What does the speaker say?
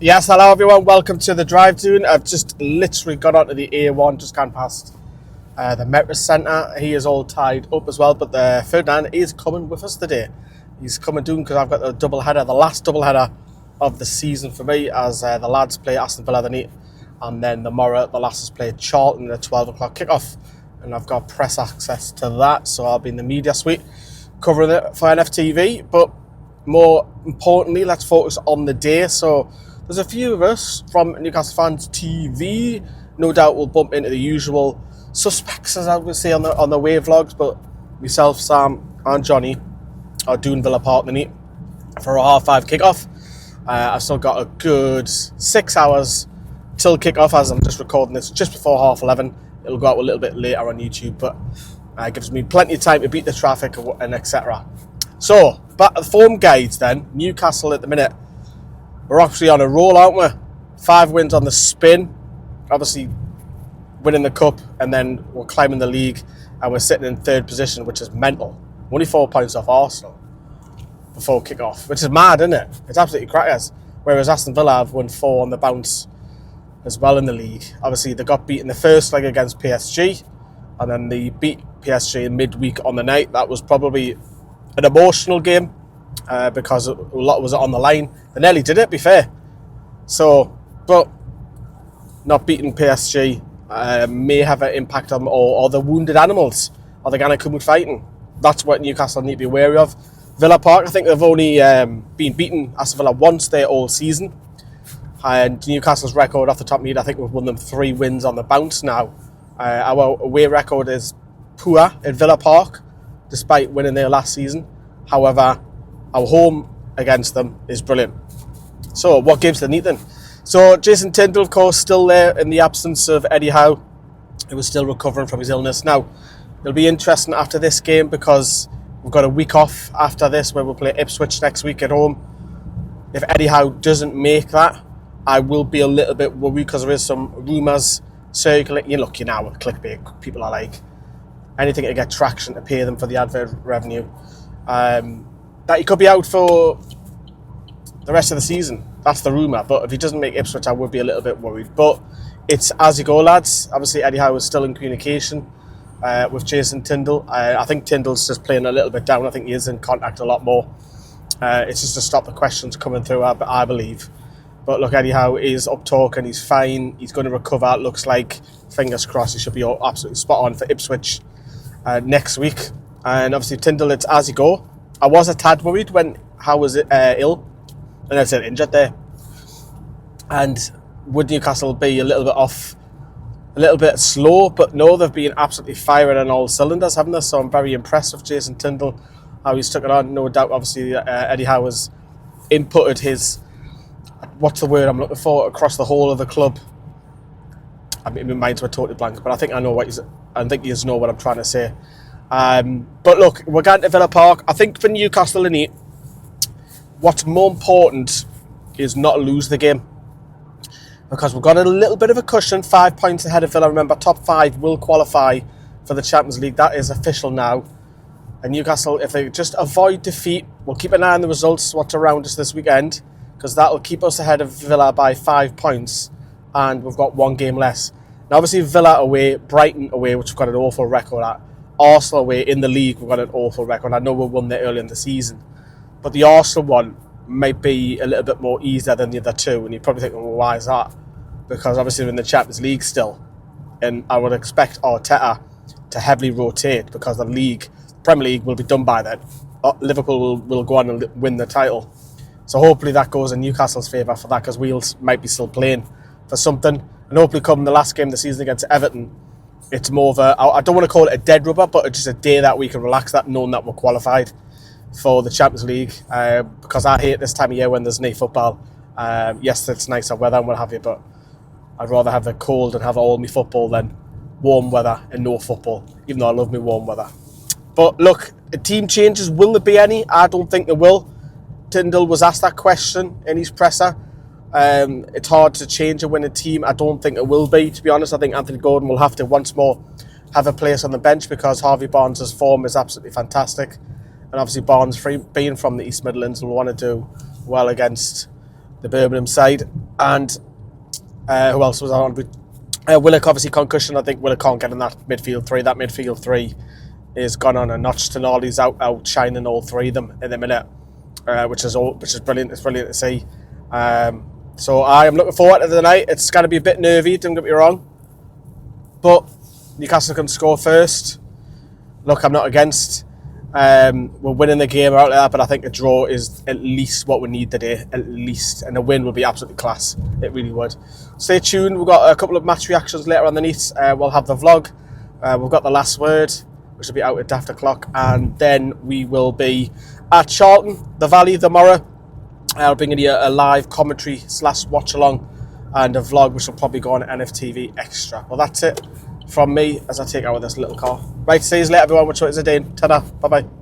Yes, hello everyone, welcome to the drive zone. I've just literally got onto the A1, just gone past the Metro Centre. He is all tied up as well, but Ferdinand is coming with us today. He's coming down because I've got the double header, the last double header of the season for me, as the lads play Aston Villa the night, and then tomorrow the lasses play Charlton at a 12 o'clock kickoff, and I've got press access to that, so I'll be in the media suite covering it for NFTV. But more importantly, let's focus on the day. So there's a few of us from Newcastle Fans TV. No doubt we'll bump into the usual suspects, as I would say, on the way vlogs. But myself, Sam, and Johnny are doing Villa Park the night for a 5:30 kickoff. I've still got a good 6 hours till kickoff, as I'm just recording this just before 11:30. It'll go out a little bit later on YouTube, but it gives me plenty of time to beat the traffic and etc. So, back to the form guides then. Newcastle at the minute, we're actually on a roll, aren't we? 5 wins on the spin. Obviously, winning the cup, and then we're climbing the league, and we're sitting in 3rd position, which is mental. Only 4 points off Arsenal before kick-off, which is mad, isn't it? It's absolutely crackers. Whereas Aston Villa have won 4 on the bounce as well in the league. Obviously, they got beat in the first leg against PSG, and then they beat PSG in midweek on the night. That was probably an emotional game because a lot was on the line. They nearly did it, be fair. So, but not beating PSG may have an impact on or the wounded animals. Are they going to come with fighting? That's what Newcastle need to be wary of. Villa Park, I think they've only been beaten Aston Villa once there all season. And Newcastle's record off the top of my head, I think we've won them 3 wins on the bounce now. Our away record is poor at Villa Park, despite winning there last season. However, our home against them is brilliant. So, what gives the need then? So, Jason Tindall, of course, still there in the absence of Eddie Howe, who was still recovering from his illness. Now, it'll be interesting after this game because we've got a week off after this where we'll play Ipswich next week at home. If Eddie Howe doesn't make that, I will be a little bit worried because there is some rumours circulating. You look, you know what clickbait people are like. Anything to get traction, to pay them for the advert revenue. That he could be out for the rest of the season. That's the rumour. But if he doesn't make Ipswich, I would be a little bit worried. But it's as you go, lads. Obviously, Eddie Howe is still in communication with Jason Tindall. I think Tindall's just playing a little bit down. I think he is in contact a lot more. It's just to stop the questions coming through, I believe. But look, Eddie Howe is up talking. He's fine. He's going to recover. It looks like, fingers crossed, he should be absolutely spot on for Ipswich next week. And obviously, Tindall, it's as you go. I was a tad worried when Howe was ill, and I said injured there. And would Newcastle be a little bit off, a little bit slow? But no, they've been absolutely firing on all cylinders, haven't they? So I'm very impressed with Jason Tindall, how he's took it on. No doubt, obviously, Eddie Howe has inputted his, what's the word I'm looking for, across the whole of the club. I mean, my minds were totally blank, but I think I know what I think you know what I'm trying to say. But look, we're going to Villa Park. I think for Newcastle and what's more important is not lose the game, because we've got a little bit of a cushion, 5 points ahead of Villa. Remember, top 5 will qualify for the Champions League. That is official now. And Newcastle, if they just avoid defeat, we'll keep an eye on the results, what's around us this weekend, because that will keep us ahead of Villa by 5 points, and we've got 1 game less. Now, obviously, Villa away, Brighton away, which we've got an awful record at. Arsenal away in the league, we've got an awful record. I know we won there early in the season, but the Arsenal one might be a little bit more easier than the other 2, and you're probably thinking, well, why is that? Because obviously we're in the Champions League still, and I would expect Arteta to heavily rotate because the league, Premier League, will be done by then. Liverpool will go on and win the title. So hopefully that goes in Newcastle's favour for that, because we might be still playing for something. And hopefully come the last game of the season against Everton, it's more of a, I don't want to call it a dead rubber, but it's just a day that we can relax that, knowing that we're qualified for the Champions League. Because I hate this time of year when there's no football. Yes, it's nicer weather and what have you, but I'd rather have the cold and have all my football than warm weather and no football, even though I love my warm weather. But look, team changes, will there be any? I don't think there will. Tindall was asked that question in his presser. It's hard to change a winning team. I don't think it will be, to be honest. I think Anthony Gordon will have to once more have a place on the bench, because Harvey Barnes' form is absolutely fantastic. And obviously Barnes, being from the East Midlands, will want to do well against the Birmingham side. And who else was on? Willock, obviously concussion. I think Willock can't get in that midfield three. That midfield three is gone on a notch. Tonali's outshining all three of them in the minute, which is brilliant. It's brilliant to see. So I am looking forward to the night. It's going to be a bit nervy, don't get me wrong, but Newcastle can score first. Look, I'm not against. We're winning the game out there, but I think a draw is at least what we need today, at least, and a win would be absolutely class. It really would. Stay tuned. We've got a couple of match reactions later on the night. We'll have the vlog. We've got the last word, which will be out at daft o'clock, and then we will be at Charlton, the Valley, tomorrow. I'll bring you a live commentary / watch along, and a vlog which will probably go on NFTV Extra. Well, that's it from me as I take out of this little car. Right, see you later, everyone. Which way is it, Dane? Ta-da. Bye-bye.